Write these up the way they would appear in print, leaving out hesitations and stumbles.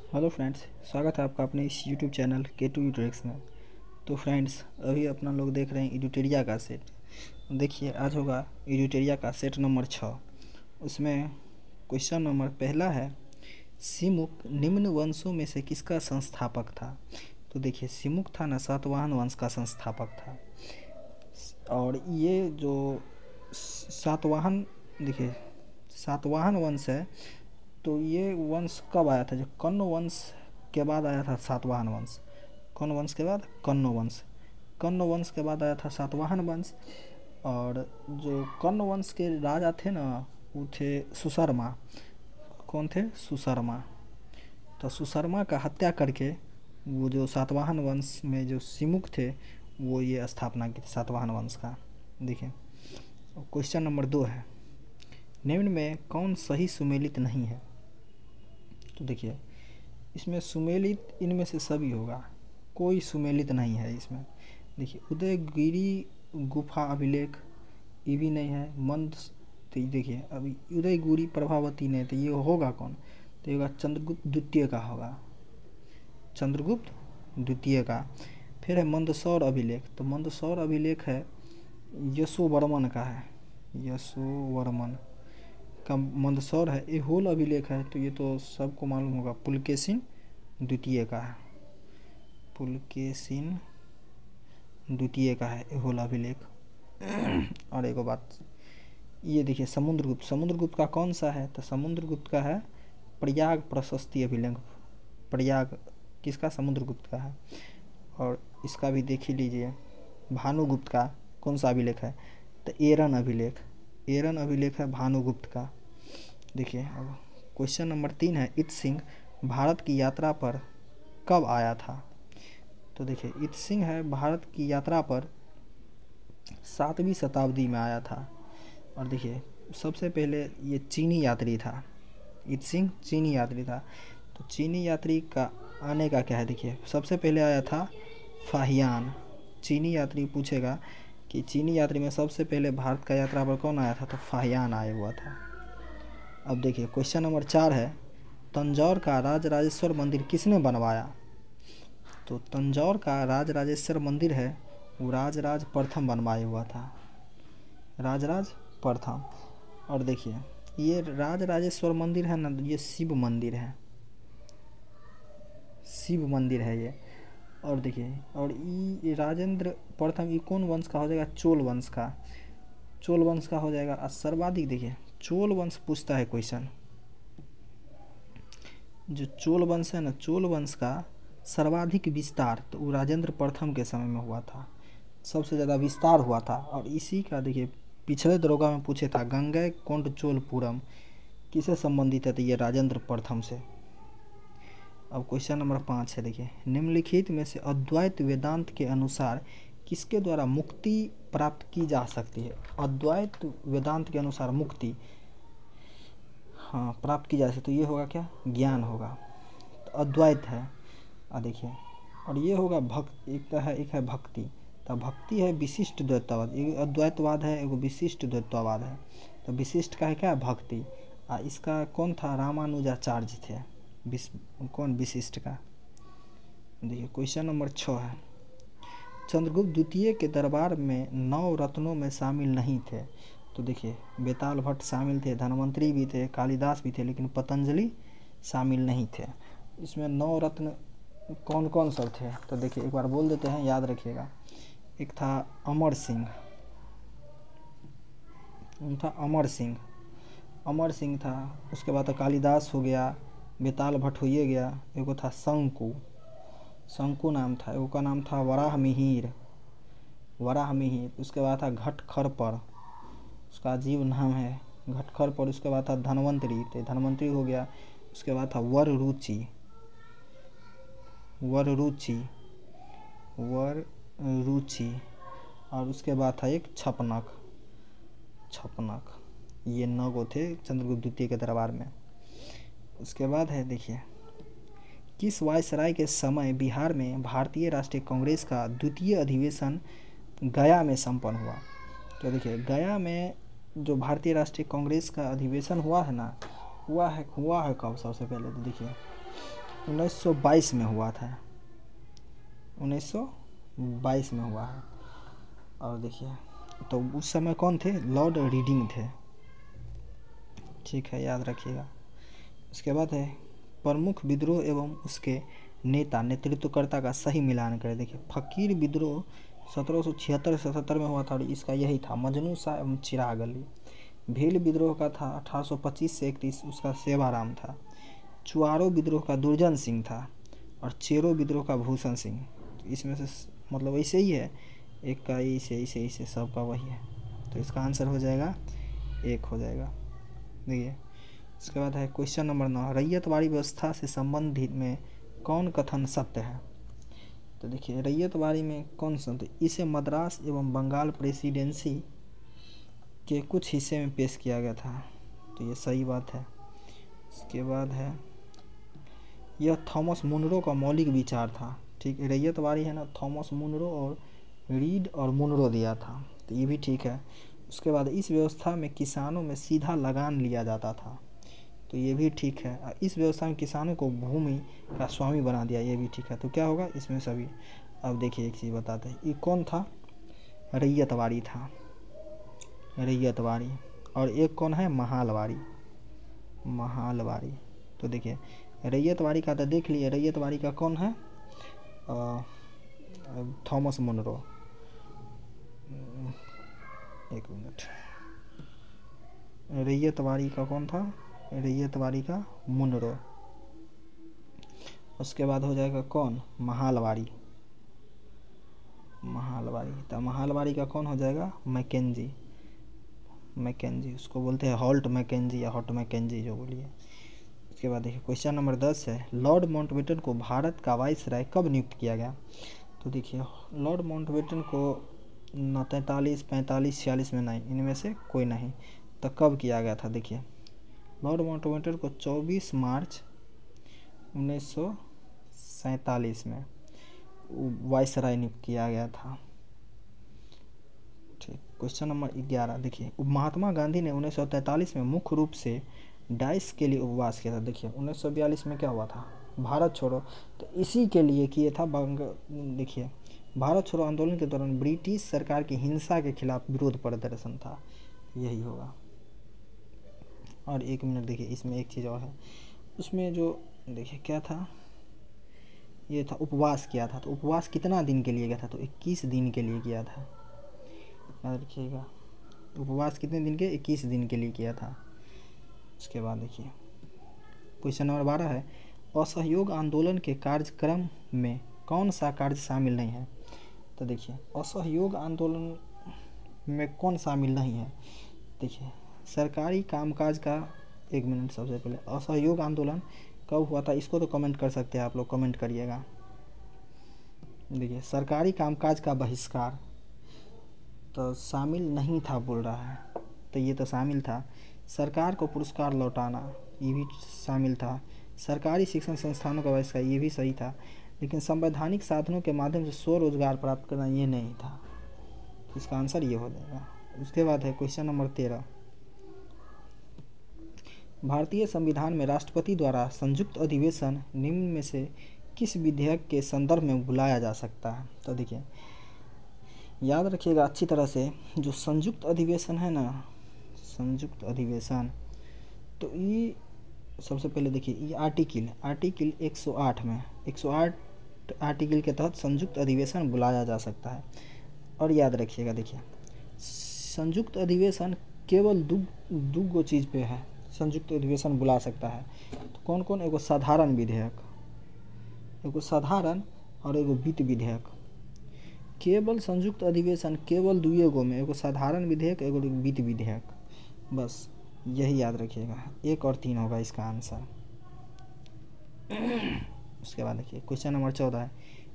Hello friends, स्वागत है आपका अपने इस यूट्यूब चैनल K2 यूट्रिक्स में। तो फ्रेंड्स, अभी अपना लोग देख रहे हैं इडुटेरिया का सेट। देखिए, आज होगा इडुटेरिया का सेट नंबर 6। उसमें क्वेश्चन नंबर पहला है, सिमुक निम्न वंशों में से किसका संस्थापक था। तो देखिए, सिमुक था ना, सातवाहन वंश का संस्थापक था। और ये जो सातवाहन, देखिए सातवाहन वंश है, तो ये वंश कब आया था? जो कण्व वंश के बाद आया था सातवाहन वंश। कौन वंश के बाद? कण्व वंश। कण्व वंश के बाद आया था सातवाहन वंश। और जो कण्व वंश के राजा थे ना, वो थे सुशर्मा। कौन थे? सुशर्मा। तो सुशर्मा का हत्या करके वो जो सातवाहन वंश में जो सिमुक थे, वो ये स्थापना की थी सातवाहन वंश का। देखिए, क्वेश्चन नंबर 2 है, निम्न में कौन सही सुमेलित नहीं है। तो देखिए, इसमें सुमेलित इनमें से सभी होगा, कोई सुमेलित नहीं है इसमें। देखिए, उदयगिरी गुफा अभिलेख, ये भी नहीं है। मंद, तो देखिए अभी उदयगिरी प्रभावती नहीं, तो ये होगा कौन? तो ये होगा चंद्रगुप्त द्वितीय का होगा, चंद्रगुप्त द्वितीय का। फिर है मंदसौर अभिलेख, तो मंदसौर अभिलेख है यशोवर्मन का है, यशोवर्मन का मंदसौर है। एहोल अभिलेख है, तो ये तो सबको मालूम होगा, पुलकेशिन द्वितीय का है, पुलकेशिन द्वितीय का है एहोल अभिलेख। और एक बात, ये देखिए समुद्रगुप्त, समुद्रगुप्त का कौन सा है? तो समुद्रगुप्त का है प्रयाग प्रशस्ति अभिलेख। प्रयाग किसका? समुद्रगुप्त का है। और इसका भी देख ही लीजिए, भानुगुप्त का कौन सा अभिलेख है? तो एरन अभिलेख, एरन अभिलेख है भानुगुप्त का। देखिए, अब क्वेश्चन नंबर 3 है, इत सिंह भारत की यात्रा पर कब आया था। तो देखिए, इत सिंह है भारत की यात्रा पर 7वीं शताब्दी में आया था। और देखिए, सबसे पहले ये चीनी यात्री था, इत सिंह चीनी यात्री था। तो चीनी यात्री का आने का क्या है? देखिए, सबसे पहले आया था फाहियान। चीनी यात्री पूछेगा कि चीनी यात्री में सबसे पहले भारत का यात्रा पर कौन आया था? तो फाहियान आया हुआ था। अब देखिए, क्वेश्चन नंबर 4 है, तंजौर का राजराजेश्वर मंदिर किसने बनवाया। तो तंजौर का राजराजेश्वर मंदिर है, वो राजराज प्रथम बनवाया हुआ था, राजराज प्रथम। और देखिए, ये राजराजेश्वर मंदिर है ना, ये शिव मंदिर है, शिव मंदिर है ये। और देखिए, और ये राजेंद्र प्रथम, ये कौन वंश का हो जाएगा? चोल वंश का, चोल वंश का हो जाएगा। और सर्वाधिक, देखिए चोल वंश पूछता है क्वेश्चन, जो चोल वंश है ना, चोल वंश का सर्वाधिक विस्तार तो वो राजेंद्र प्रथम के समय में हुआ था, सबसे ज़्यादा विस्तार हुआ था। और इसी का देखिए, पिछले दरोगा में पूछे था, गंगै कोंड चोलपुरम किसे संबंधित है? तो ये राजेंद्र प्रथम से। अब क्वेश्चन नंबर 5 है, देखिए, निम्नलिखित में से अद्वैत वेदांत के अनुसार किसके द्वारा मुक्ति प्राप्त की जा सकती है। अद्वैत वेदांत के अनुसार मुक्ति, हाँ, प्राप्त की जा सकती है। तो ये होगा क्या? ज्ञान होगा, तो अद्वैत है। और देखिए, और ये होगा भक्त, एक है भक्ति। तो भक्ति है विशिष्ट द्वैतवाद, एक अद्वैतवाद है, एक विशिष्ट द्वैतवाद है। तो विशिष्ट का है क्या? भक्ति। इसका कौन था? रामानुजाचार्य थे। कौन? विशिष्ट का। देखिए, क्वेश्चन नंबर 6 है, चंद्रगुप्त द्वितीय के दरबार में 9 रत्नों में शामिल नहीं थे। तो देखिए, बेताल भट्ट शामिल थे, धन्वंतरी भी थे, कालिदास भी थे, लेकिन पतंजलि शामिल नहीं थे। इसमें 9 रत्न कौन कौन सब थे? तो देखिए, एक बार बोल देते हैं, याद रखिएगा। एक था अमर सिंह, अमर सिंह, अमर सिंह था। उसके बाद कालिदास हो गया, बेताल भट्ट हो ही गया। एगो था शंकु, शंकु नाम था। एगो का नाम था वराह मिहिर, वराह मिहिर। उसके बाद था घटखरपर, उसका अजीब नाम है घटखरपर। उसके बाद था धन्वंतरी, तो धन्वंतरी हो गया। उसके बाद था वररुचि, वररुचि, वररुचि। और उसके बाद था एक छपनक, छपनक। ये 9 गो थे चंद्रगुप्त द्वितीय के दरबार में। उसके बाद है, देखिए, किस वायसराय के समय बिहार में भारतीय राष्ट्रीय कांग्रेस का द्वितीय अधिवेशन गया में संपन्न हुआ। तो देखिए, गया में जो भारतीय राष्ट्रीय कांग्रेस का अधिवेशन हुआ है ना, हुआ है कब? सबसे पहले तो देखिए, 1922 में हुआ था, 1922 में हुआ है। और देखिए तो उस समय कौन थे, लॉर्ड रीडिंग थे, ठीक है, याद रखिएगा। उसके बाद है प्रमुख विद्रोह एवं उसके नेता नेतृत्वकर्ता का सही मिलान करें। देखिए फकीर विद्रोह 1776-77 में हुआ था और इसका यही था, मजनू शाह एवं चिराग अली। भील विद्रोह का था 1825 से 31, उसका सेवाराम था। चुआरो विद्रोह का दुर्जन सिंह था और चेरो विद्रोह का भूषण सिंह। तो इसमें से मतलब ऐसे ही है, एक का ऐसे सबका वही है, तो इसका आंसर हो जाएगा 1 हो जाएगा। देखिए उसके बाद है क्वेश्चन नंबर 9, रैयतवाड़ी व्यवस्था से संबंधित में कौन कथन सत्य है। तो देखिए रैयतवाड़ी में कौन सत्य, इसे मद्रास एवं बंगाल प्रेसिडेंसी के कुछ हिस्से में पेश किया गया था, तो ये सही बात है। उसके बाद है यह थॉमस मुनरो का मौलिक विचार था, ठीक, रैयतवाड़ी है ना, थॉमस मुनरो और रीड और मुनरो दिया था, तो ये भी ठीक है। उसके बाद इस व्यवस्था में किसानों में सीधा लगान लिया जाता था, तो ये भी ठीक है। इस व्यवस्था में किसानों को भूमि का स्वामी बना दिया, ये भी ठीक है। तो क्या होगा इसमें सभी। अब देखिए एक चीज़ बताते हैं, ये कौन था, रैयतवाड़ी था, रैयतवाड़ी। और एक कौन है, महालवाड़ी, महालवाड़ी। तो देखिए रैयतवाड़ी का तो देख लिए, रैयतवाड़ी का कौन है, थॉमस मुनरो। एक मिनट, रैयतवाड़ी का कौन था, रैयतवाड़ी का मुनरो। उसके बाद हो जाएगा कौन, महालवाड़ी, महालवाड़ी। तो महालवाड़ी का कौन हो जाएगा, मैकेंजी, मैकेंजी, उसको बोलते हैं हॉल्ट मैकेंजी या हॉट मैकेंजी जो बोलिए। उसके बाद देखिए क्वेश्चन नंबर 10 है, लॉर्ड माउंटबेटन को भारत का वाइसराय कब नियुक्त किया गया। तो देखिए लॉर्ड माउंटबेटन को 43, 45, 46 में नहीं, इनमें से कोई नहीं, तो कब किया गया था। देखिए लॉर्ड माउंटबेटन को 24 मार्च 1947 में वाइसराय नियुक्त किया गया था, ठीक। क्वेश्चन नंबर 11 देखिए, महात्मा गांधी ने 1943 में मुख्य रूप से डाइस के लिए उपवास किया था। देखिए 1942 में क्या हुआ था, भारत छोड़ो, तो इसी के लिए किए था। देखिए भारत छोड़ो आंदोलन के दौरान ब्रिटिश सरकार की हिंसा के खिलाफ विरोध प्रदर्शन था, यही होगा। और एक मिनट देखिए इसमें एक चीज़ और है, उसमें जो देखिए क्या था, ये था उपवास किया था, तो उपवास कितना दिन के लिए गया था, तो 21 दिन के लिए किया था, याद रखिएगा। उपवास कितने दिन के, 21 दिन के लिए किया था। उसके बाद देखिए क्वेश्चन नंबर 12 है, असहयोग आंदोलन के कार्यक्रम में कौन सा कार्य शामिल नहीं है। तो देखिए असहयोग आंदोलन में कौन शामिल नहीं है, देखिए सरकारी कामकाज का। एक मिनट, सबसे पहले असहयोग आंदोलन कब हुआ था, इसको तो कमेंट कर सकते हैं आप लोग, कमेंट करिएगा। देखिए सरकारी कामकाज का बहिष्कार तो शामिल नहीं था बोल रहा है, तो ये तो शामिल था। सरकार को पुरस्कार लौटाना ये भी शामिल था। सरकारी शिक्षण संस्थानों का बहिष्कार ये भी सही था, लेकिन संवैधानिक साधनों के माध्यम से स्वरोजगार प्राप्त करना ये नहीं था, इसका आंसर ये हो जाएगा। उसके बाद है क्वेश्चन नंबर 13, भारतीय संविधान में राष्ट्रपति द्वारा संयुक्त अधिवेशन निम्न में से किस विधेयक के संदर्भ में बुलाया जा सकता है। तो देखिए याद रखिएगा अच्छी तरह से, जो संयुक्त अधिवेशन है ना, संयुक्त अधिवेशन, तो ये सबसे पहले देखिए ये आर्टिकल 108 में 108 आर्टिकल के तहत संयुक्त अधिवेशन बुलाया जा सकता है। और याद रखिएगा देखिए संयुक्त अधिवेशन केवल दो चीज़ पे है, संयुक्त अधिवेशन बुला सकता है, तो कौन कौन, एगो साधारण विधेयक, एगो साधारण और एगो वित्त विधेयक। केवल संयुक्त अधिवेशन केवल दुए गो में, एगो साधारण विधेयक एगो वित्त विधेयक, बस यही याद रखिएगा। 1 और 3 होगा इसका आंसर। उसके बाद देखिए क्वेश्चन नंबर 14 है,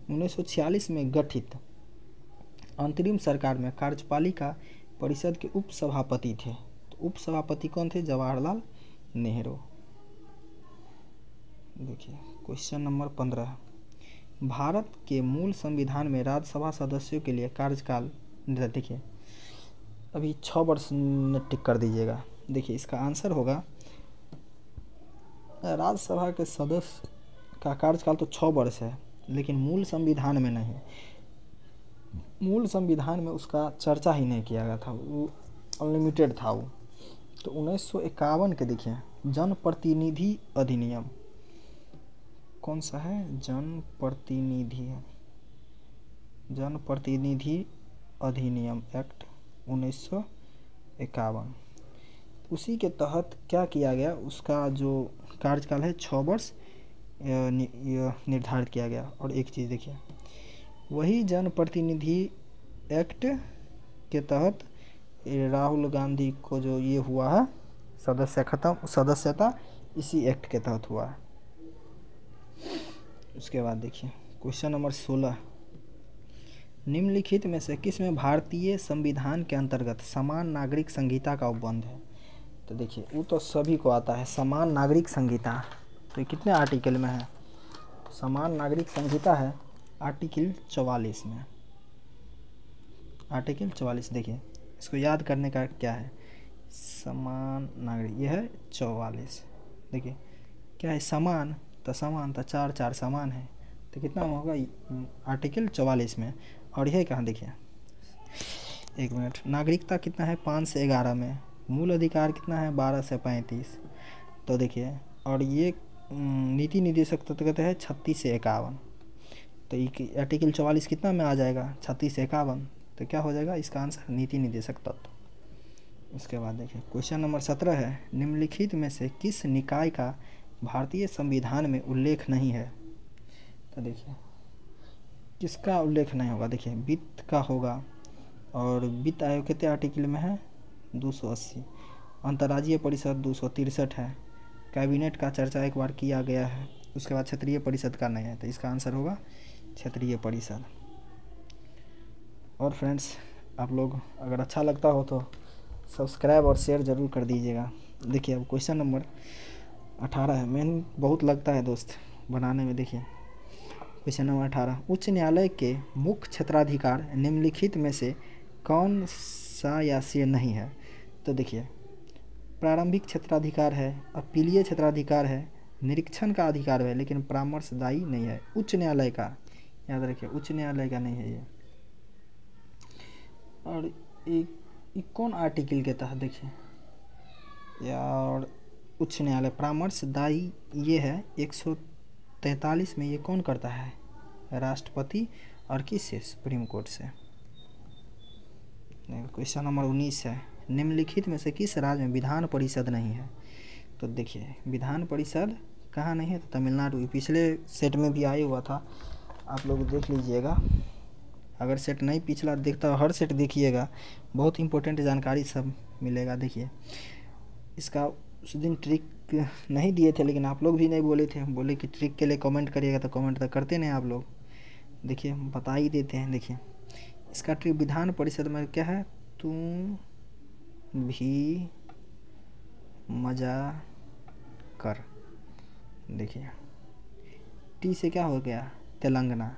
1946 में गठित अंतरिम सरकार में कार्यपालिका परिषद के उप सभापति थे, तो उप सभापति कौन थे, जवाहरलाल नेहरू। देखिए क्वेश्चन नंबर 15, भारत के मूल संविधान में राज्यसभा सदस्यों के लिए कार्यकाल, देखिए अभी 6 वर्ष टिक कर दीजिएगा। देखिए इसका आंसर होगा, राज्यसभा के सदस्य का कार्यकाल तो 6 वर्ष है, लेकिन मूल संविधान में नहीं। मूल संविधान में उसका चर्चा ही नहीं किया गया था, वो अनलिमिटेड था वो। तो 1951 के देखिए जनप्रतिनिधि अधिनियम कौन सा है, जनप्रतिनिधि अधिनियम एक्ट 1951। उसी के तहत क्या किया गया, उसका जो कार्यकाल है 6 वर्ष निर्धारित किया गया। और एक चीज़ देखिए, वही जनप्रतिनिधि एक्ट के तहत राहुल गांधी को जो ये हुआ है सदस्यता इसी एक्ट के तहत हुआ है। उसके बाद देखिए क्वेश्चन नंबर 16, निम्नलिखित में से किसमें भारतीय संविधान के अंतर्गत समान नागरिक संहिता का उपबंध है। तो देखिए वो तो सभी को आता है, समान नागरिक संहिता। तो ये कितने आर्टिकल में है, समान नागरिक संहिता है आर्टिकल 44 में, आर्टिकल 44। देखिए इसको याद करने का क्या है, समान नागरिक ये है 44। देखिए क्या है, समान तो चार चार समान है, तो कितना होगा आर्टिकल 44 में। और यह कहाँ देखिए, एक मिनट, नागरिकता कितना है 5 से 11 में, मूल अधिकार कितना है 12 से 35। तो देखिए और ये नीति निर्देशक तत्व कहते हैं 36 से 51। तो ये आर्टिकल 44 कितना में आ जाएगा, 36 से 51। तो क्या हो जाएगा इसका आंसर, नीति निर्देशक तत्व। उसके बाद देखिए क्वेश्चन नंबर 17 है, निम्नलिखित में से किस निकाय का भारतीय संविधान में उल्लेख नहीं है। तो देखिए किसका उल्लेख नहीं होगा, देखिए वित्त का होगा, और वित्त आयोग कितने आर्टिकल में है 280। अंतर्राज्यीय परिषद 263 है। कैबिनेट का चर्चा एक बार किया गया है। उसके बाद क्षेत्रीय परिषद का नहीं है, तो इसका आंसर होगा क्षेत्रीय परिषद। और फ्रेंड्स आप लोग अगर अच्छा लगता हो तो सब्सक्राइब और शेयर ज़रूर कर दीजिएगा। देखिए अब क्वेश्चन नंबर 18 है, मेन बहुत लगता है दोस्त बनाने में। देखिए क्वेश्चन नंबर 18, उच्च न्यायालय के मुख्य क्षेत्राधिकार निम्नलिखित में से कौन सा या से नहीं है। तो देखिए प्रारंभिक क्षेत्राधिकार है, अपीलीय क्षेत्राधिकार है, निरीक्षण का अधिकार है, लेकिन परामर्शदायी नहीं है। उच्च न्यायालय का याद रखिए, उच्च न्यायालय का नहीं है ये। और ये कौन आर्टिकल के तहत देखिए यार, उच्च न्यायालय परामर्शदायी ये है 143 में। ये कौन करता है, राष्ट्रपति, और किससे, सुप्रीम कोर्ट से। क्वेश्चन नंबर 19 है, निम्नलिखित में से किस राज्य में विधान परिषद नहीं है। तो देखिए विधान परिषद कहाँ नहीं है, तो तमिलनाडु। पिछले सेट में भी आया हुआ था, आप लोग देख लीजिएगा। अगर सेट नहीं पिछला देखता हो, हर सेट देखिएगा, बहुत इंपॉर्टेंट जानकारी सब मिलेगा। देखिए इसका उस दिन ट्रिक नहीं दिए थे, लेकिन आप लोग भी नहीं बोले थे, बोले कि ट्रिक के लिए कमेंट करिएगा, तो कमेंट तो करते नहीं आप लोग। देखिए बता ही देते हैं। देखिए इसका ट्रिक विधान परिषद में क्या है, तुम भी मजा कर। देखिए टी से क्या हो गया, तेलंगाना।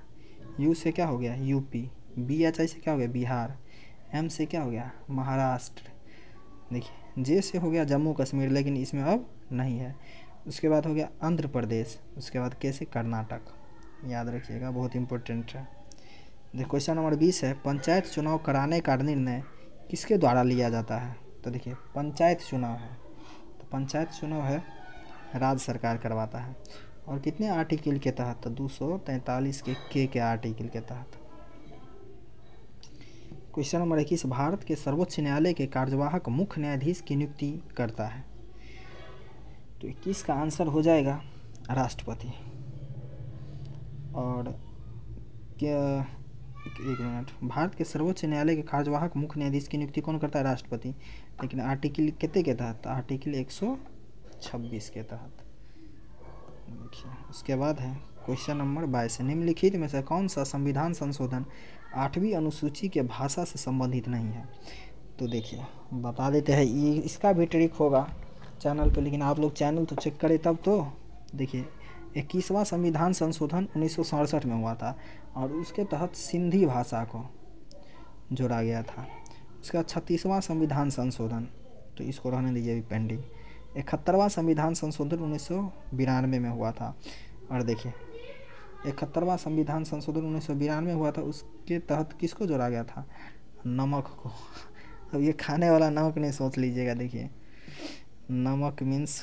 यू से क्या हो गया, यूपी। बी एच आई से क्या हो गया, बिहार। एम से क्या हो गया, महाराष्ट्र। देखिए जे से हो गया जम्मू कश्मीर, लेकिन इसमें अब नहीं है। उसके बाद हो गया आंध्र प्रदेश। उसके बाद कैसे, कर्नाटक। याद रखिएगा, बहुत इंपॉर्टेंट है। देखिए क्वेश्चन नंबर 20 है, पंचायत चुनाव कराने का निर्णय किसके द्वारा लिया जाता है। तो देखिए पंचायत चुनाव है, तो पंचायत चुनाव है राज्य सरकार करवाता है। और कितने आर्टिकल के तहत, तो 243 के आर्टिकल के तहत। क्वेश्चन नंबर 21, भारत के सर्वोच्च न्यायालय के कार्यवाहक मुख्य न्यायाधीश की नियुक्ति करता है। तो 21 का आंसर हो जाएगा राष्ट्रपति। और क्या, एक मिनट, भारत के सर्वोच्च न्यायालय के कार्यवाहक मुख्य न्यायाधीश की नियुक्ति कौन करता है, राष्ट्रपति। लेकिन आर्टिकल कितने के तहत, आर्टिकल 126 के तहत। देखिए उसके बाद है क्वेश्चन नंबर 22, निम्नलिखित में से कौन सा संविधान संशोधन 8वीं अनुसूची के भाषा से संबंधित नहीं है। तो देखिए बता देते हैं, ये इसका भी ट्रिक होगा चैनल पे, लेकिन आप लोग चैनल तो चेक करें तब तो। देखिए 21वां संविधान संशोधन 1967 में हुआ था, और उसके तहत सिंधी भाषा को जोड़ा गया था। उसका 36वां संविधान संशोधन, तो इसको रहने दीजिए अभी पेंडिंग। 71वां संविधान संशोधन 1992 में हुआ था, और देखिए 71वां संविधान संशोधन 1992 हुआ था, उसके तहत किसको जोड़ा गया था? नमक को। अब ये खाने वाला नमक नहीं सोच लीजिएगा। देखिए नमक मीन्स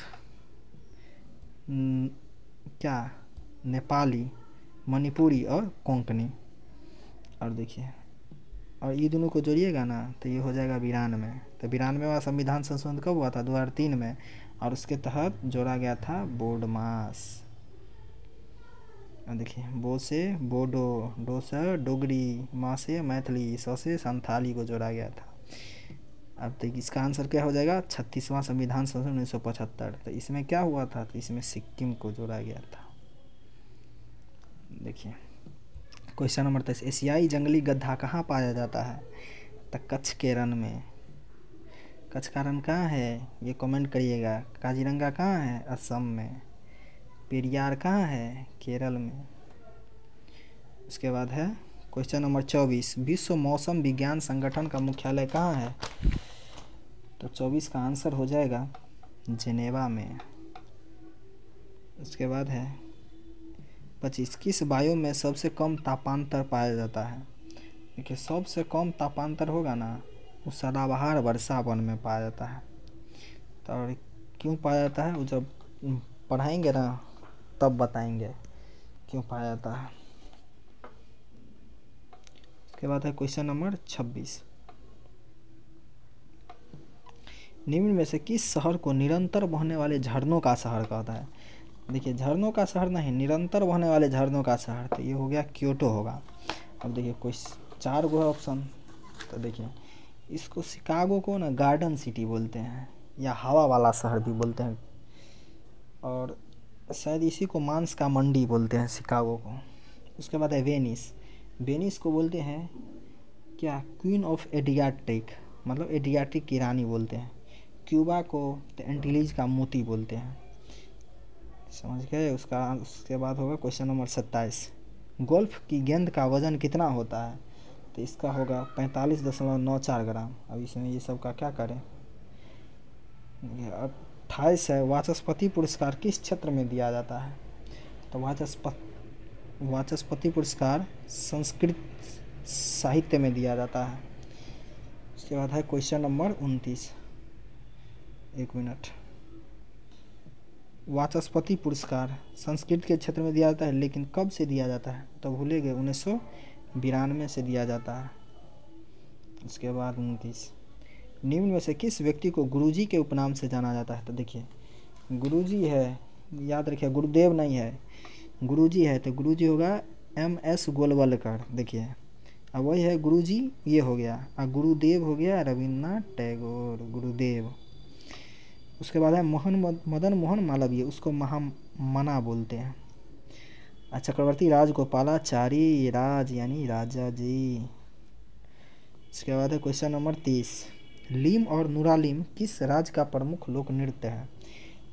क्या, नेपाली, मणिपुरी और कोंकणी। और देखिए और ये दोनों को जोड़िएगा ना तो ये हो जाएगा 92। तो 92वां संविधान संशोधन कब हुआ था? 2003 में, और उसके तहत जोड़ा गया था बोडमास। देखिए बो से बोडो, डो से डोगरी, माँ से मैथिली, स से संथाली को जोड़ा गया था। अब तो इसका आंसर क्या हो जाएगा? 36वां संविधान संशोधन 1975। तो इसमें क्या हुआ था? तो इसमें सिक्किम को जोड़ा गया था। देखिए क्वेश्चन नंबर 23, एशियाई जंगली गधा कहाँ पाया जाता है? तो कच्छ के रण में। कच्छ का रण कहाँ है ये कमेंट करिएगा। काजीरंगा कहाँ है? असम में। पेरियार कहाँ है? केरल में। उसके बाद है क्वेश्चन नंबर 24, विश्व मौसम विज्ञान संगठन का मुख्यालय कहाँ है? तो 24 का आंसर हो जाएगा जेनेवा में। उसके बाद है 25, किस वायु में सबसे कम तापांतर पाया जाता है? देखिए सबसे कम तापांतर होगा ना वो सदाबहार वर्षा वन में पाया जाता है। तो और क्यों पाया जाता है वो जब पढ़ाएंगे ना तब बताएंगे क्यों पाया जाता है। उसके बाद है क्वेश्चन नंबर 26, निम्न में से किस शहर को निरंतर बहने वाले झरनों का शहर कहता है? देखिए झरनों का शहर नहीं, निरंतर बहने वाले झरनों का शहर। तो ये हो गया क्योटो होगा। अब देखिए कोई 4 गो है ऑप्शन। तो देखिए इसको शिकागो को ना गार्डन सिटी बोलते हैं या हवा वाला शहर भी बोलते हैं, और शायद इसी को मांस का मंडी बोलते हैं शिकागो को। उसके बाद है वेनिस। वेनिस को बोलते हैं क्या? क्वीन ऑफ एडियाटिक, मतलब एडियाटिक की रानी बोलते हैं। क्यूबा को तो एंटीलीज का मोती बोलते हैं। समझ गए? उसके बाद होगा क्वेश्चन नंबर 27, गोल्फ की गेंद का वजन कितना होता है? तो इसका होगा 45.94 ग्राम। अब इसमें ये सब का क्या करें? 28 है, वाचस्पति पुरस्कार किस क्षेत्र में दिया जाता है? तो वाचस्पति पुरस्कार संस्कृत साहित्य में दिया जाता है। उसके बाद है क्वेश्चन नंबर 29, 1 मिनट। वाचस्पति पुरस्कार संस्कृत के क्षेत्र में दिया जाता है, लेकिन कब से दिया जाता है? तो भूले गए, 1992 से दिया जाता है। उसके बाद 29, निम्न में से किस व्यक्ति को गुरुजी के उपनाम से जाना जाता है? तो देखिए गुरुजी है, याद रखिए गुरुदेव नहीं है, गुरुजी है। तो गुरुजी होगा MS गोलवलकर। देखिए अब वही है गुरुजी, ये हो गया, और गुरुदेव हो गया रविन्द्रनाथ टैगोर, गुरुदेव। उसके बाद है मदन मोहन मालवीय, उसको महामना बोलते हैं। चक्रवर्ती राजगोपालाचारी, राज यानी राजा जी। इसके बाद है क्वेश्चन नंबर 30, लीम और नुरालीम किस राज्य का प्रमुख लोक नृत्य है?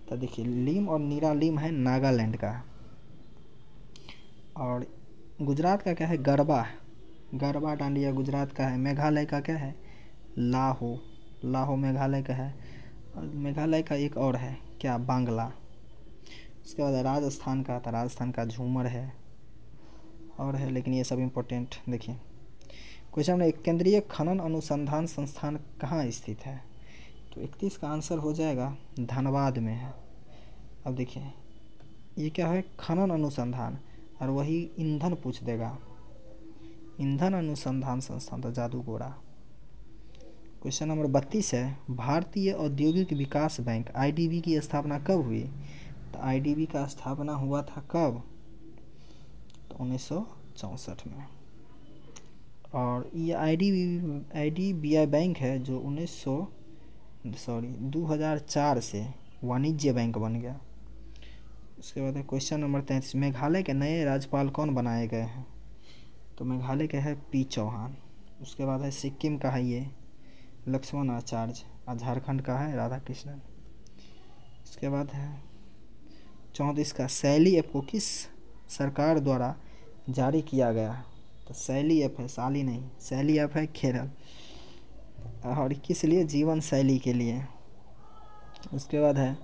तो देखिए लीम और निरालीम है नागालैंड का, और गुजरात का क्या है? गरबा। गरबा डांडिया गुजरात का है। मेघालय का क्या है? लाहो, लाहो मेघालय का है। और मेघालय का एक और है क्या? बांग्ला। उसके बाद राजस्थान का, तो राजस्थान का झूमर है और है, लेकिन ये सब इम्पोर्टेंट। देखिए क्वेश्चन में केंद्रीय खनन अनुसंधान संस्थान कहाँ स्थित है? तो 31 का आंसर हो जाएगा धनबाद में है। अब देखिए ये क्या है? खनन अनुसंधान, और वही ईंधन पूछ देगा, ईंधन अनुसंधान संस्थान, तो जादूगोड़ा। क्वेश्चन नंबर 32 है, भारतीय औद्योगिक विकास बैंक IDB की स्थापना कब हुई? तो IDB का स्थापना हुआ था कब? तो 1964 में। और ये IDBI बैंक है जो 2004 से वाणिज्य बैंक बन गया। उसके बाद है क्वेश्चन नंबर 33, मेघालय के नए राज्यपाल कौन बनाए गए हैं? तो मेघालय के है P चौहान। उसके बाद है सिक्किम का है ये लक्ष्मण आचार्य, और झारखंड का है राधा कृष्णन। उसके बाद है 34 का, शैली ऐप को किस सरकार द्वारा जारी किया गया? तो शैली ऐप है, साली नहीं, शैली ऐप है केरल, और किस लिए? जीवन शैली के लिए। उसके बाद है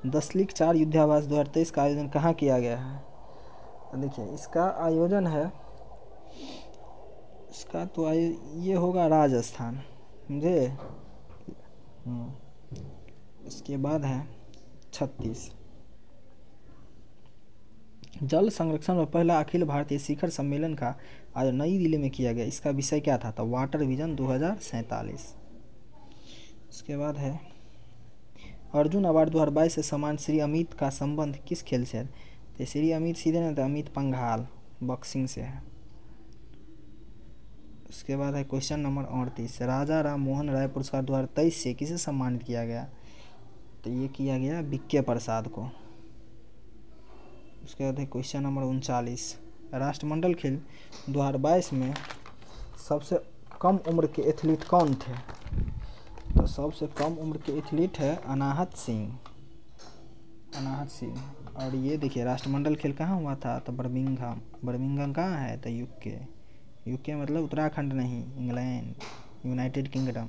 10 लीग 4 युद्धाभ्यास 2023 का आयोजन कहाँ किया गया है? तो देखिए इसका आयोजन है, इसका तो ये होगा राजस्थान, समझे। इसके बाद है 36, जल संरक्षण में पहला अखिल भारतीय शिखर सम्मेलन का आयोजन नई दिल्ली में किया गया, इसका विषय क्या था? तो वाटर विजन 2047। इसके बाद है अर्जुन अवार्ड 2022 से सम्मान श्री अमित का संबंध किस खेल से है? तो श्री अमित सीधे नहीं था, अमित पंघाल बॉक्सिंग से है। उसके बाद है क्वेश्चन नंबर 38, राजा राम मोहन राय पुरस्कार 2023 से किसे सम्मानित किया गया? तो ये किया गया बीके प्रसाद को। उसके बाद है क्वेश्चन नंबर 39, राष्ट्रमंडल खेल 2022 में सबसे कम उम्र के एथलीट कौन थे? तो सबसे कम उम्र के एथलीट है अनाहत सिंह। और ये देखिए राष्ट्रमंडल खेल कहाँ हुआ था? तो बर्मिंघम कहाँ है? तो यूके मतलब उत्तराखंड नहीं, इंग्लैंड, यूनाइटेड किंगडम।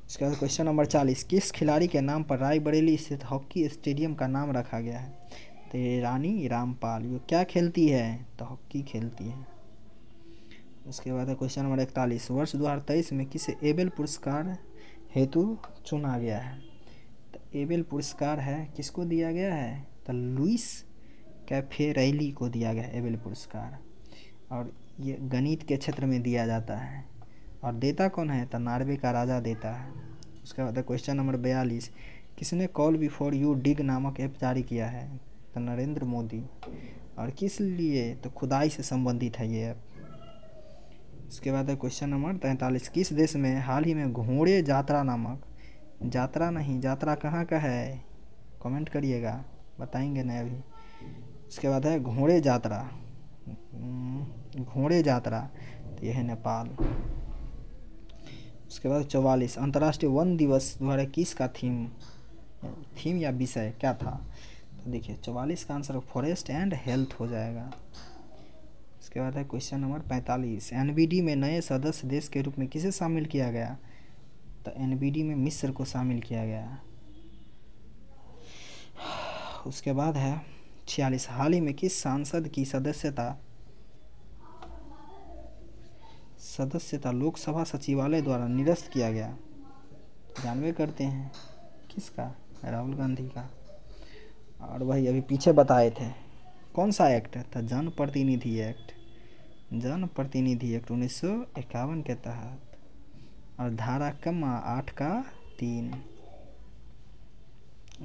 इसके बाद क्वेश्चन नंबर 40, किस खिलाड़ी के नाम पर रायबरेली स्थित हॉकी स्टेडियम का नाम रखा गया है? तो ये रानी रामपाल। ये क्या खेलती है? तो हॉकी खेलती है। उसके बाद है क्वेश्चन नंबर 41, वर्ष 2023 में किसे एबेल पुरस्कार हेतु चुना गया है? तो एबेल पुरस्कार है किसको दिया गया है? तो लुइस कैफेरेली को दिया गया है एबेल पुरस्कार, और ये गणित के क्षेत्र में दिया जाता है। और देता कौन है? तो नॉर्वे का राजा देता है। उसके बाद क्वेश्चन नंबर 42, किसने कॉल बिफोर यू डिग नामक ऐप जारी किया है? तो नरेंद्र मोदी। और किस लिए? तो खुदाई से संबंधित है ये ऐप। उसके बाद है क्वेश्चन नंबर 43, किस देश में हाल ही में घोड़े यात्रा नामक, यात्रा कहाँ का है? कमेंट करिएगा, बताएंगे नहीं अभी। उसके बाद है घोड़े यात्रा, तो यह है नेपाल। उसके बाद 44, अंतर्राष्ट्रीय वन दिवस 2021 का थीम या विषय क्या था? तो देखिए 44 का आंसर फॉरेस्ट एंड हेल्थ हो जाएगा। इसके बाद है क्वेश्चन नंबर 45, एनबीडी में नए सदस्य देश के रूप में किसे शामिल किया गया? तो एनबीडी में मिस्र को शामिल किया गया। उसके बाद है 46, हाल ही में किस सांसद की सदस्यता लोकसभा सचिवालय द्वारा निरस्त किया गया? जानवे करते हैं किसका? राहुल गांधी का। और वही अभी पीछे बताए थे, कौन सा एक्ट था? जनप्रतिनिधि एक्ट 1951 के तहत, और धारा क्रमांक 8 का 3।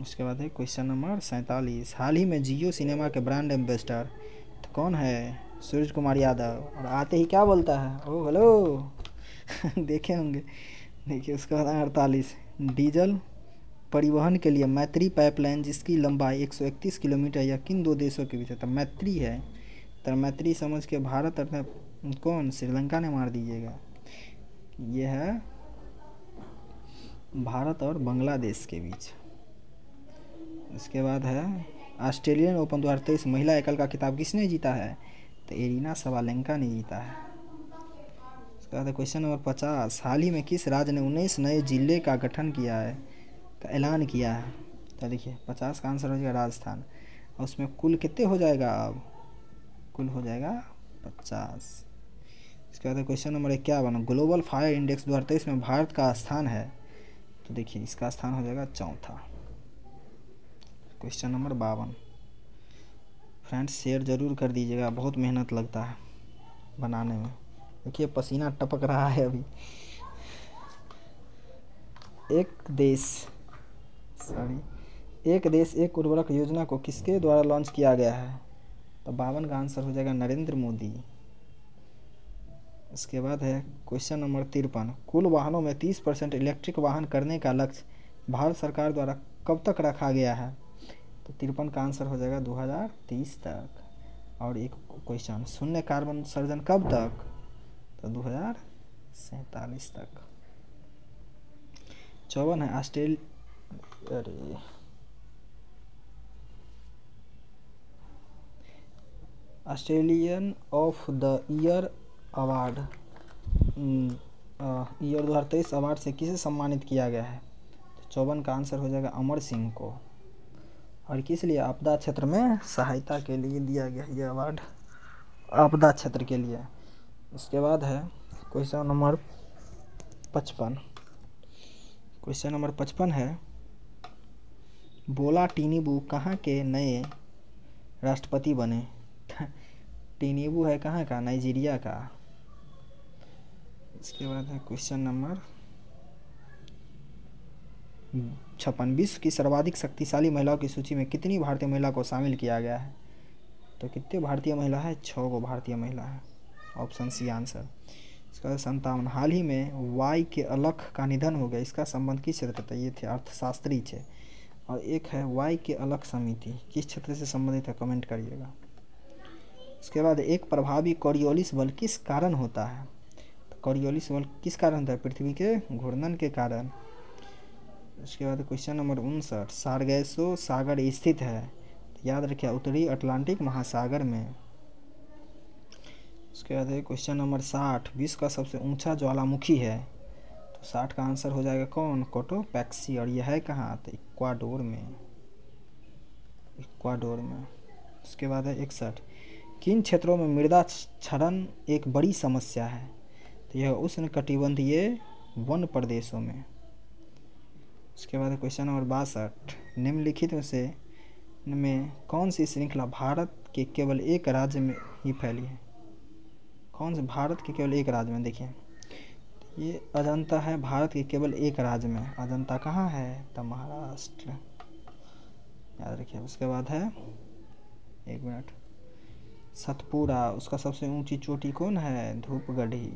उसके बाद है क्वेश्चन नंबर 47, हाल ही में जियो सिनेमा के ब्रांड एम्बेसडर तो कौन है? सूरज कुमार यादव। और आते ही क्या बोलता है? ओ हेलो देखे होंगे। देखिए उसके बाद 48, डीजल परिवहन के लिए मैत्री पाइपलाइन जिसकी लंबाई 131 किलोमीटर या किन दो देशों के बीच है? तो मैत्री है। तो मैत्री समझ के भारत और कौन? श्रीलंका ने मार दीजिएगा। ये है भारत और बांग्लादेश के बीच। इसके बाद है ऑस्ट्रेलियन ओपन 2023 महिला एकल का खिताब किसने जीता है? तो एरिना सबालेंका ने जीता है। इसके बाद क्वेश्चन नंबर 50, हाल ही में किस राज्य ने 19 नए जिले का गठन किया है? तो ऐलान किया है। तो देखिए 50 का आंसर हो जाएगा राजस्थान। और उसमें कुल कितने हो जाएगा? अब कुल हो जाएगा 50। इसके बाद question number 51, global fire index 2023 में भारत का स्थान है? तो देखिए इसका स्थान हो जाएगा 4था। क्वेश्चन नंबर 52, फ्रेंड्स शेयर ज़रूर कर दीजिएगा, बहुत मेहनत लगता है बनाने में। देखिए पसीना टपक रहा है अभी। एक देश एक उर्वरक योजना को किसके द्वारा लॉन्च किया गया है? तो 52 का आंसर हो जाएगा नरेंद्र मोदी। इसके बाद है क्वेश्चन नंबर 53, कुल वाहनों में 30% इलेक्ट्रिक वाहन करने का लक्ष्य भारत सरकार द्वारा कब तक रखा गया है? तो 53 का आंसर हो जाएगा 2030 तक। और एक क्वेश्चन, शून्य कार्बन उत्सर्जन कब तक? तो 2047 तक। 54 है Australian of the year award year 2023 award से किसे सम्मानित किया गया है? तो 54 का आंसर हो जाएगा अमर सिंह को। और किस लिए? आपदा क्षेत्र में सहायता के लिए दिया गया ये अवार्ड, आपदा क्षेत्र के लिए। उसके बाद है क्वेश्चन नंबर 55। क्वेश्चन नंबर 55 है, बोला टिनिबू कहाँ के नए राष्ट्रपति बने? टिनिबू है कहाँ का? नाइजीरिया का। इसके बाद है क्वेश्चन नंबर 56, विश्व की सर्वाधिक शक्तिशाली महिलाओं की सूची में कितनी भारतीय महिला को शामिल किया गया है? तो कितने भारतीय महिला है? 6 गो भारतीय महिला है। Option C answer. इसका 57। हाल ही में वाई के अलख का निधन हो गया, इसका संबंध किस क्षेत्र से? ये थे अर्थशास्त्री थे। और एक है वाई के अलख समिति, किस क्षेत्र से संबंधित है? कमेंट करिएगा। इसके बाद एक प्रभावी कोरियोलिस बल किस कारण होता है? तो कोरियोलिस बल किस कारण होता है? पृथ्वी के घूर्णन के कारण। उसके बाद क्वेश्चन नंबर 59, सारगैसो सागर स्थित है? तो याद रखिए उत्तरी अटलांटिक महासागर में। उसके बाद है क्वेश्चन नंबर 60, विश्व का सबसे ऊंचा ज्वालामुखी है? तो 60 का आंसर हो जाएगा कौन? कोटोपैक्सी। और यह है कहाँ? तो इक्वाडोर में, इक्वाडोर में। उसके बाद है 61, किन क्षेत्रों में मृदा क्षरण एक बड़ी समस्या है? तो यह उष्णकटिबंधीय वन प्रदेशों में। उसके बाद क्वेश्चन नंबर 62, निम्नलिखित में कौन सी श्रृंखला भारत के केवल एक राज्य में ही फैली है? कौन से भारत के केवल एक राज्य में? देखिए ये अजंता है भारत के केवल एक राज्य में। अजंता कहाँ है? तो महाराष्ट्र, याद रखिए। उसके बाद है 1 मिनट, सतपुरा, उसका सबसे ऊंची चोटी कौन है? धूपगढ़ी।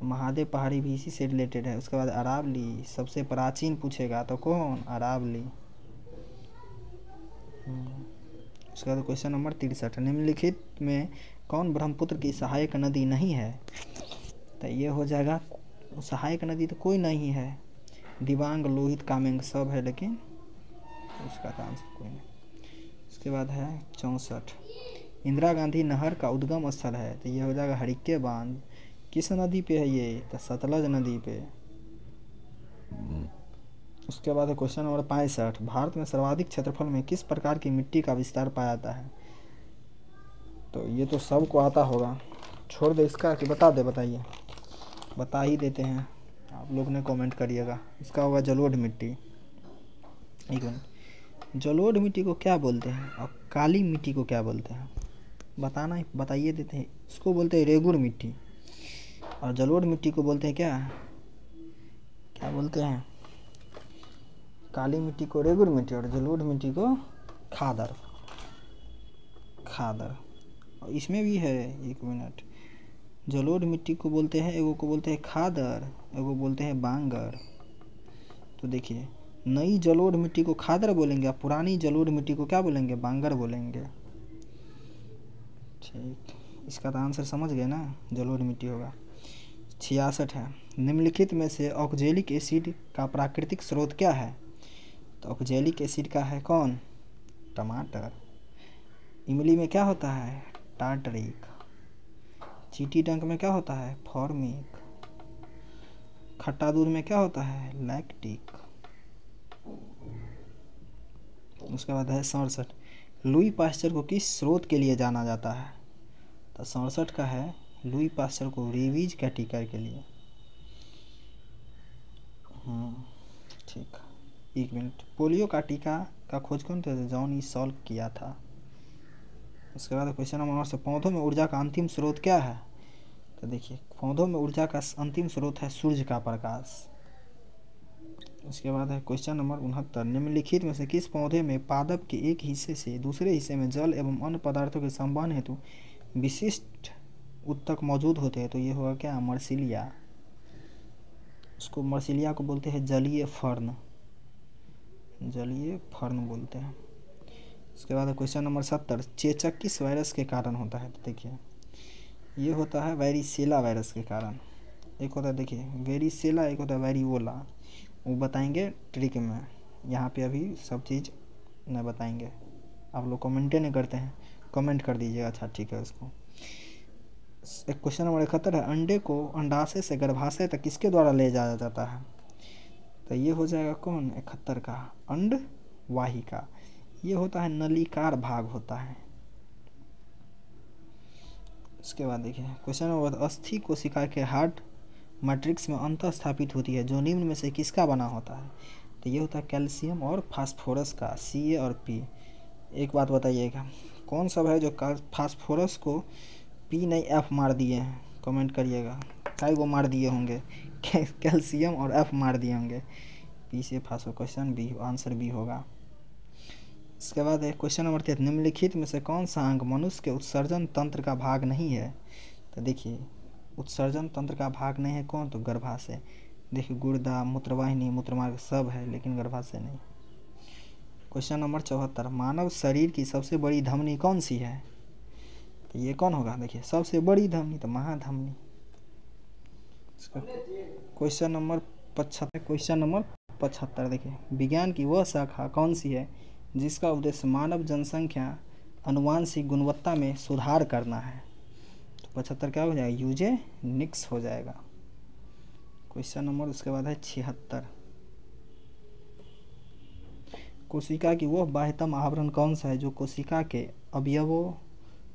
महादेव पहाड़ी भी इसी से रिलेटेड है। उसके बाद अरावली, सबसे प्राचीन पूछेगा तो कौन? अरावली। उसके बाद क्वेश्चन नंबर 63, निम्नलिखित में कौन ब्रह्मपुत्र की सहायक नदी नहीं है? तो ये हो जाएगा, सहायक नदी तो कोई नहीं है, दिबांग, लोहित, कामेंग सब है, लेकिन उसका तो आंसर कोई नहीं। उसके बाद है 64, इंदिरा गांधी नहर का उद्गम स्थल है? तो ये हो जाएगा हरिक्के बांध। किस नदी पे है ये? तो सतलज नदी पे। उसके बाद है क्वेश्चन नंबर 65, भारत में सर्वाधिक क्षेत्रफल में किस प्रकार की मिट्टी का विस्तार पाया जाता है? तो ये तो सबको आता होगा, छोड़ दे इसका कि बता दे? बताइए, बता ही देते हैं, आप लोग ने कमेंट करिएगा। इसका होगा जलोढ़ मिट्टी। एक मिनट, जलोढ़ मिट्टी को क्या बोलते हैं और काली मिट्टी को क्या बोलते हैं? बताना, बताइए देते हैं। इसको बोलते हैं रेगुर मिट्टी, और जलोढ़ मिट्टी को बोलते हैं क्या? क्या बोलते हैं? काली मिट्टी को रेगुर मिट्टी और जलोढ़ मिट्टी को खादर। खादर। और इसमें भी है, 1 मिनट, जलोढ़ मिट्टी को बोलते हैं, एगो को बोलते हैं खादर, एगो बोलते हैं बांगर। तो देखिए, नई जलोढ़ मिट्टी को खादर बोलेंगे, और पुरानी जलोढ़ मिट्टी को क्या बोलेंगे? बांगर बोलेंगे। ठीक, इसका तो आंसर समझ गए ना, जलोढ़ मिट्टी होगा। 66 है, निम्नलिखित में से ऑक्जेलिक एसिड का प्राकृतिक स्रोत क्या है? तो ऑक्जेलिक एसिड का है कौन? टमाटर। इमली में क्या होता है? टार्टरिक। चीटी डंक में क्या होता है? फॉर्मिक। खट्टा दूध में क्या होता है? लैक्टिक। उसके बाद है 67, लुई पास्चर को किस स्रोत के लिए जाना जाता है? तो 67 का है, लुई पास्चर को रिवीज कैटिकर के लिए। ठीक, 1 मिनट, पोलियो का टीका का खोज कौन थे? जॉन ई सॉल्व किया था। उसके बाद क्वेश्चन नंबर 8, पौधों में ऊर्जा का अंतिम स्रोत क्या है? तो देखिए, पौधों में ऊर्जा का अंतिम स्रोत है सूर्य का प्रकाश। उसके बाद है क्वेश्चन नंबर 69, निम्नलिखित में से किस पौधे में पादप के एक हिस्से से दूसरे हिस्से में जल एवं अन्य पदार्थों के संवहन हेतु विशिष्ट उत्तक मौजूद होते हैं? तो ये होगा क्या? मर्सिलिया। उसको मर्सिलिया को बोलते हैं जलीय फर्न, जलीय फर्न बोलते हैं। उसके बाद क्वेश्चन नंबर 70, चेचक किस वायरस के कारण होता है? तो देखिए, ये होता है वेरिसेला वायरस के कारण। एक होता है, देखिए, वेरिसेला, एक होता है वेरिओला, वो बताएंगे ट्रिक में, यहाँ पे अभी सब चीज़ न बताएंगे। आप लोग कमेंटे नहीं करते हैं, कमेंट कर दीजिएगा। अच्छा ठीक है। उसको एक क्वेश्चन नंबर 71 है, अंडे को अंडाशय से गर्भाशय तक किसके द्वारा ले जाया जाता है? तो ये हो जाएगा कौन? 71 का अंड वाहिका। ये होता है नलिकार भाग होता है। इसके बाद देखिए क्वेश्चन नंबर, अस्थि कोशिका के हार्ट मैट्रिक्स में अंतः स्थापित होती है जो निम्न में से किसका बना होता है? तो ये होता है कैल्शियम और फास्फोरस का, Ca और P। एक बात बताइएगा, कौन सा है जो फास्फोरस को P नहीं F मार दिए हैं? कमेंट करिएगा, कई वो मार दिए होंगे कैल्शियम और F मार दिए होंगे, P से फास्फो। क्वेश्चन बी, आंसर बी होगा। इसके बाद है क्वेश्चन नंबर 3, निम्नलिखित में से कौन सा अंग मनुष्य के उत्सर्जन तंत्र का भाग नहीं है? तो देखिए उत्सर्जन तंत्र का भाग नहीं है कौन? तो गर्भाशय। देखिए गुर्दा, मूत्रवाहिनी, मूत्रमार्ग सब है लेकिन गर्भाशय नहीं। क्वेश्चन नंबर 74, मानव शरीर की सबसे बड़ी धमनी कौन सी है? तो ये कौन होगा? देखिए सबसे बड़ी धमनी तो महाधमनी। क्वेश्चन नंबर 75 देखिए, विज्ञान की वह शाखा कौन सी है जिसका उद्देश्य मानव जनसंख्या अनुवांशिक गुणवत्ता में सुधार करना है? तो 75 क्या हो जाएगा? यूजेनिक्स हो जाएगा। क्वेश्चन नंबर उसके बाद है 76, कोशिका की वह बाह्यतम आवरण कौन सा है जो कोशिका के अवयवों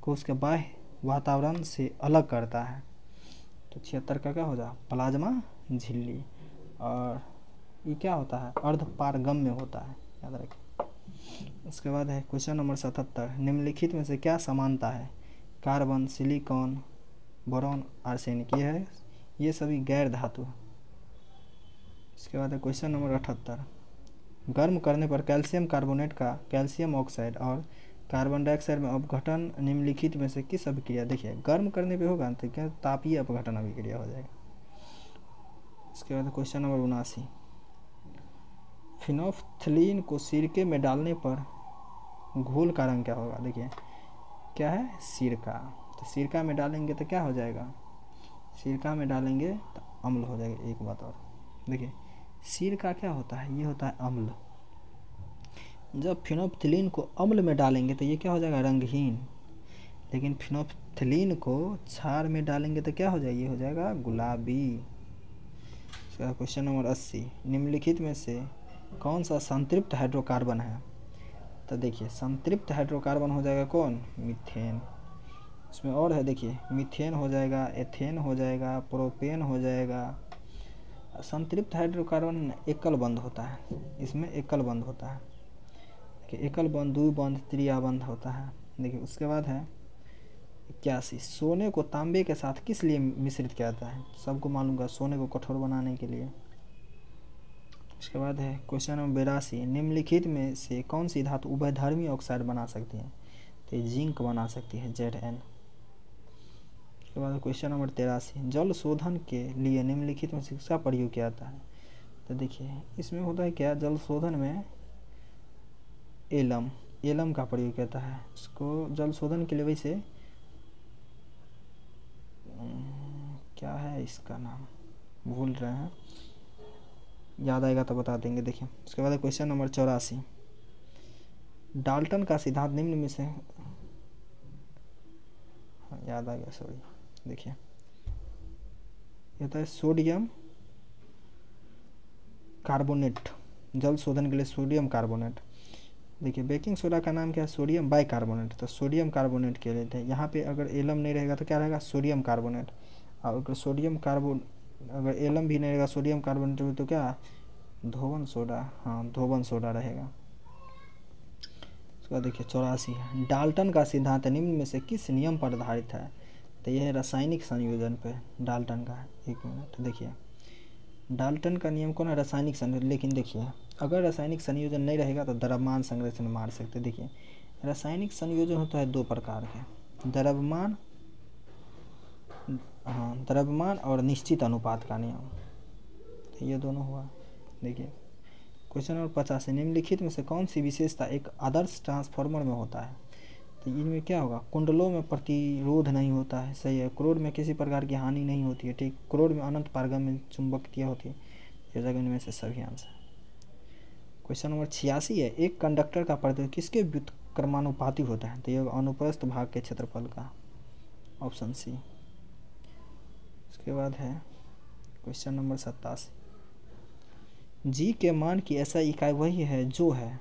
को उसके बाह्य वातावरण से अलग करता है? तो 76 का क्या हो जाएगा? प्लाज्मा झिल्ली। और ये क्या होता है? अर्धपारगम्य होता है, याद रखें। उसके बाद है क्वेश्चन नंबर 77, निम्नलिखित में से क्या समानता है? कार्बन, सिलिकॉन, बोरॉन, आर्सेनिक, ये सभी गैर धातु। इसके बाद है क्वेश्चन नंबर 78, गर्म करने पर कैल्शियम कार्बोनेट का कैल्शियम ऑक्साइड और कार्बन डाइऑक्साइड में अपघटन निम्नलिखित में से किस अभिक्रिया? देखिए गर्म करने पे होगा तो क्या? तापीय अपघटन अभिक्रिया हो जाएगा। इसके बाद क्वेश्चन नंबर 79, फिनोल्फ्थलीन को सिरके में डालने पर घोल का रंग क्या होगा? देखिए क्या है? सिरका। तो सिरका में डालेंगे तो क्या हो जाएगा? सिरका में डालेंगे तो अम्ल हो जाएगा। एक बात और देखिए, सिरका क्या होता है? ये होता है अम्ल। जब फिनोल्फ्थलीन को अम्ल में डालेंगे तो ये क्या हो जाएगा? रंगहीन। लेकिन फिनोल्फ्थलीन को क्षार में डालेंगे तो क्या हो जाएगा? ये हो जाएगा गुलाबी। क्वेश्चन नंबर 80, निम्नलिखित में से कौन सा संतृप्त हाइड्रोकार्बन है? तो देखिए संतृप्त हाइड्रोकार्बन हो जाएगा कौन? मीथेन। इसमें और है, देखिए मीथेन हो जाएगा, एथेन हो जाएगा, प्रोपेन हो जाएगा। संतृप्त हाइड्रोकार्बन एकल बंध होता है, इसमें एकल बंध होता है। देखिए एकल बंध, द्विबंध, त्रियाबंध होता है। देखिए उसके बाद है 81, सोने को तांबे के साथ किस लिए मिश्रित किया जाता है? सबको मालूम है, सोने को कठोर बनाने के लिए। उसके बाद है क्वेश्चन नंबर 82, निम्नलिखित में से कौन सी धातु उभयधर्मी ऑक्साइड बना सकती है? तो जिंक बना सकती है, Zn। उसके बाद क्वेश्चन नंबर 83, जल शोधन के लिए निम्नलिखित में से किसका प्रयोग किया जाता है? तो देखिए इसमें होता है क्या? जल शोधन में एलम का प्रयोग किया जाता है। इसको जल शोधन के लिए वैसे क्या है इसका नाम, भूल रहे हैं, याद आएगा तो बता देंगे। देखिए उसके बाद क्वेश्चन नंबर 84, डाल्टन का सिद्धांत निम्न में से, हाँ याद आ गया, सॉरी। देखिए ये होता है सोडियम कार्बोनेट, जल शोधन के लिए सोडियम कार्बोनेट। देखिए बेकिंग सोडा का नाम क्या है? Sodium bicarbonate. तो सोडियम कार्बोनेट के लिए थे। यहाँ पे अगर एलम नहीं रहेगा तो क्या रहेगा? Sodium carbonate. और अगर एलम भी नहीं रहेगा, सोडियम कार्बोनेट में, तो क्या? धोवन सोडा। हाँ धोवन सोडा रहेगा। उसके बाद देखिए 84 है, डाल्टन का सिद्धांत निम्न में से किस नियम पर आधारित है? तो यह है रासायनिक संयोजन पे डाल्टन का। एक मिनट, देखिए डाल्टन का नियम कौन है? रासायनिक संयोजन। लेकिन देखिए अगर रासायनिक संयोजन नहीं रहेगा तो द्रव्यमान संरक्षण मार सकते। देखिए रासायनिक संयोजन होता है दो प्रकार के, द्रव्यमान, हाँ द्रव्यमान और निश्चित अनुपात का नियम, तो ये दोनों हुआ। देखिए क्वेश्चन नंबर 50, निम्नलिखित में से कौन सी विशेषता एक आदर्श ट्रांसफार्मर में होता है? तो इनमें क्या होगा? कुंडलों में प्रतिरोध नहीं होता है, सही है। क्रोड में किसी प्रकार की हानि नहीं होती है, ठीक। क्रोड में अनंत पारगम्य चुंबकत्व होती है। ये जगह इनमें से सभी आंसर। क्वेश्चन नंबर 86 है, एक कंडक्टर का प्रतिरोध किसके व्युत्क्रमानुपाती होता है? तो ये अनुप्रस्थ भाग के क्षेत्रफल का, ऑप्शन सी। उसके बाद है क्वेश्चन नंबर 87, जी के मान की ऐसा इकाई वही है जो है,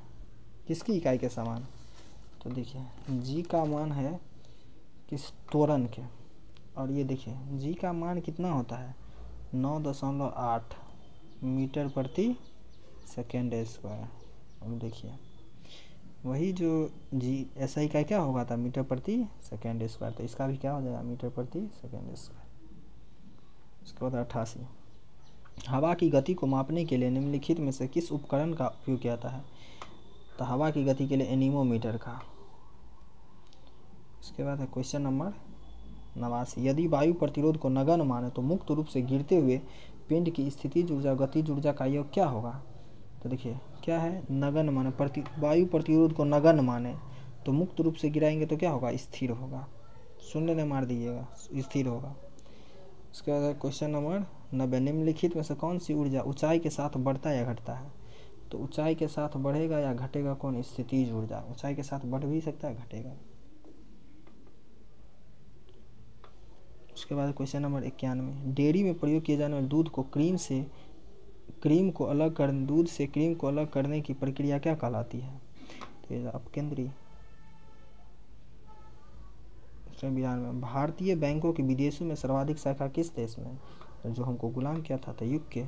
किसकी इकाई के समान। तो देखिए जी का मान है किस त्वरण के, और ये देखिए जी का मान कितना होता है 9.8 मीटर प्रति सेकेंड स्क्वायर। अब देखिए वही जो जी ऐसा इकाई क्या होगा था मीटर प्रति सेकेंड स्क्वायर, तो इसका भी क्या हो जाएगा मीटर प्रति सेकेंड स्क्वायर। उसके बाद 88 हवा की गति को मापने के लिए निम्नलिखित में से किस उपकरण का उपयोग किया जाता है। तो हवा की गति के लिए एनीमोमीटर का। उसके बाद है क्वेश्चन नंबर 89 यदि वायु प्रतिरोध को नगण्य माने तो मुक्त रूप से गिरते हुए पिंड की स्थितिज ऊर्जा गतिज ऊर्जा का योग क्या होगा। तो देखिए क्या है नगण्य माने वायु प्रतिरोध को नगण्य माने तो मुक्त रूप से गिराएंगे तो क्या होगा स्थिर होगा, शून्य ने मार दीजिएगा स्थिर होगा। उसके बाद क्वेश्चन नंबर 90 निम्नलिखित में से कौन सी ऊर्जा ऊंचाई के साथ बढ़ता या घटता है। तो ऊंचाई के साथ बढ़ेगा या घटेगा कौन स्थितिज ऊर्जा, ऊंचाई के साथ बढ़ भी सकता है घटेगा। उसके बाद क्वेश्चन नंबर 91 डेयरी में प्रयोग किए जाने वाले दूध से क्रीम को अलग करने की प्रक्रिया क्या कहलाती है। तो ये अपकेंद्री। बिहार में भारतीय बैंकों की विदेशों में सर्वाधिक शाखा किस देश में, तो जो हमको गुलाम किया था युग के।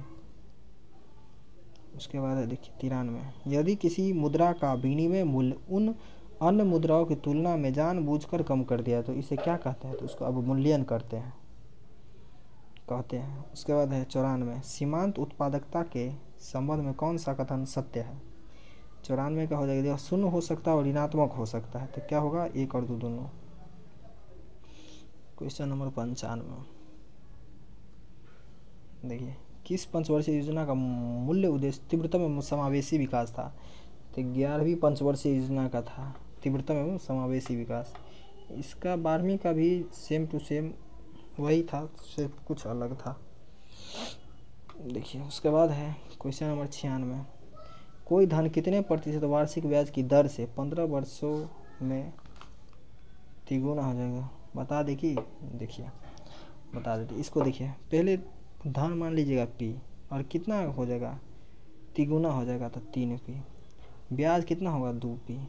उसके बाद देखिए 93 यदि किसी मुद्रा का विनिमय मूल्य उन अन्य मुद्राओं की तुलना में जानबूझकर कम कर दिया तो इसे क्या कहते हैं। तो उसको अवमूल्यन कहते हैं। उसके बाद है 94 सीमांत उत्पादकता के संबंध में कौन सा कथन सत्य है। 94 का हो जाएगा शून्य हो सकता है और ऋणात्मक हो सकता है, तो क्या होगा 1 और 2 दोनों। क्वेश्चन नंबर 95 देखिए किस पंचवर्षीय योजना का मूल्य उद्देश्य तीव्रतम एवं समावेशी विकास था। तो 11वीं पंचवर्षीय योजना का था तीव्रतम एवं समावेशी विकास। इसका 12वीं का भी सेम टू सेम वही था, सिर्फ कुछ अलग था। देखिए उसके बाद है क्वेश्चन नंबर 96 कोई धन कितने प्रतिशत वार्षिक ब्याज की दर से 15 वर्षों में तिगुना हो जाएगा, बता देखिए बता देते। इसको देखिए पहले धन मान लीजिएगा पी और कितना हो जाएगा तिगुना हो जाएगा तो 3p, ब्याज कितना होगा 2p।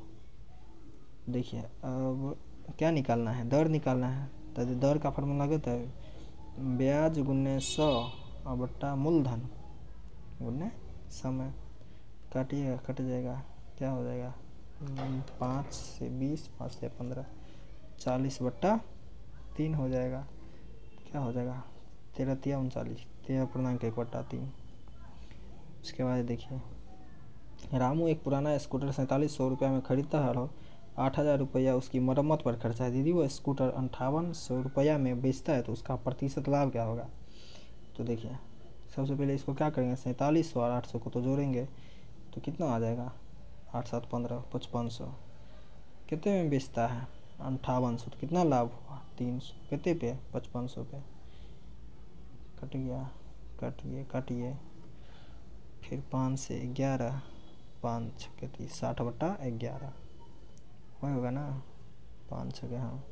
देखिए अब क्या निकालना है दर निकालना है, तो दर का फॉर्मूला होता है ब्याज गुने 100 और बट्टा मूलधन गुने समय। काटिएगा कट जाएगा क्या हो जाएगा 5 से 20 5 से 15 40/3 हो जाएगा, क्या हो जाएगा 13×3 = 39 13.1/3। उसके बाद देखिए रामू एक पुराना स्कूटर 4700 रुपया में खरीदता है और 8000 रुपया उसकी मरम्मत पर खर्चा है। दीदी वो स्कूटर 5800 रुपया में बेचता है तो उसका प्रतिशत लाभ क्या होगा। तो देखिए सबसे पहले इसको क्या करेंगे 4700 और 800 को तो जोड़ेंगे तो कितना आ जाएगा 8 7 15 5500। कितने में बेचता है 5800, तो कितना लाभ हुआ 300, कितने पे 5500 पे। कट गया काटिए फिर 5 से 11 5 6 60/11 वही होगा ना 5 6 हाँ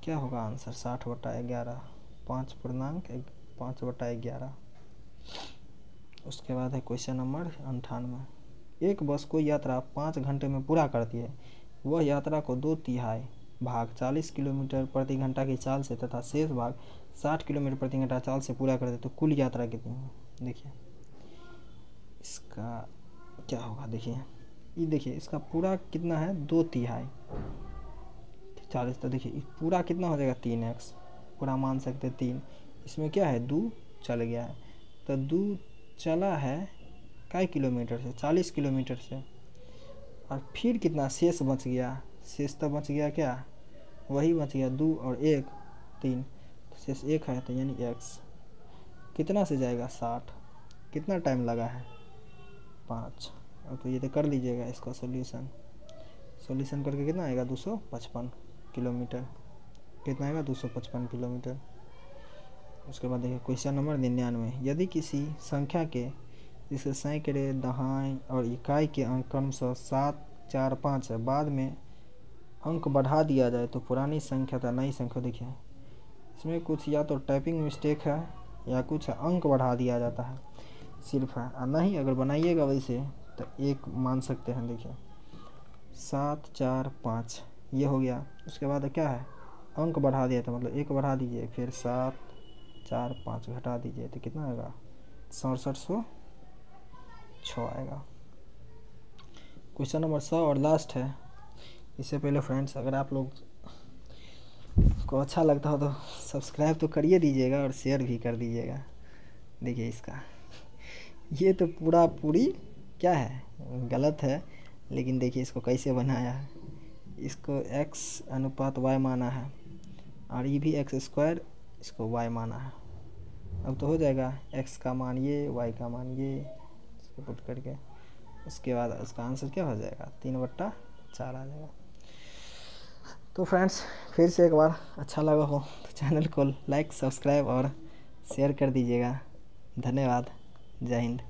क्या होगा आंसर 60/11 5/11। उसके बाद है क्वेश्चन नंबर 98 एक बस को यात्रा 5 घंटे में पूरा करती है, वह यात्रा को 2/3 भाग 40 किलोमीटर प्रति घंटा की चाल से तथा शेष भाग 60 किलोमीटर प्रति घंटा चाल से पूरा करते तो कुल यात्रा कितनी है। देखिए इसका क्या होगा देखिए इसका पूरा कितना है 2/3 40, तो देखिए पूरा कितना हो जाएगा 3x पूरा मान सकते 3, इसमें क्या है 2 चल गया है तो 2 चला है कई किलोमीटर से 40 किलोमीटर से, और फिर कितना शेष बच गया, शेष तो बच गया क्या वही बच गया 2 और 1 3, तो शेष 1 है तो यानी x कितना से जाएगा 60, कितना टाइम लगा है 5। और तो ये तो कर लीजिएगा इसका सॉल्यूशन करके कितना आएगा 255 किलोमीटर, कितना आएगा 255 किलोमीटर। उसके बाद देखिए क्वेश्चन नंबर 99 यदि किसी संख्या के जिसके सैकड़े दहाई और इकाई के अंक क्रमशः 7 4 5 है बाद में अंक बढ़ा दिया जाए तो पुरानी संख्या था नई संख्या। देखिए इसमें कुछ या तो टाइपिंग मिस्टेक है या कुछ अंक बढ़ा दिया जाता है सिर्फ है, और नहीं अगर बनाइएगा वैसे तो 1 मान सकते हैं। देखिए 7 4 5 ये हो गया। उसके बाद क्या है, अंक बढ़ा दिया तो मतलब 1 बढ़ा दीजिए, फिर 7 4 5 घटा दीजिए तो कितना आएगा, 6706 आएगा। क्वेश्चन नंबर 100 और लास्ट है। इससे पहले फ्रेंड्स, अगर आप लोग को अच्छा लगता हो तो सब्सक्राइब तो करिए दीजिएगा और शेयर भी कर दीजिएगा। देखिए इसका ये तो पूरी क्या है, गलत है, लेकिन देखिए इसको कैसे बनाया है। इसको x अनुपात y माना है और ये भी x², इसको y माना है। अब तो हो जाएगा, x का मान ये, y का मान ये, इसको पुट करके उसके बाद उसका आंसर क्या हो जाएगा, 3/4 आ जाएगा। तो फ्रेंड्स, फिर से एक बार अच्छा लगा हो तो चैनल को लाइक, सब्सक्राइब और शेयर कर दीजिएगा। धन्यवाद। जय हिंद।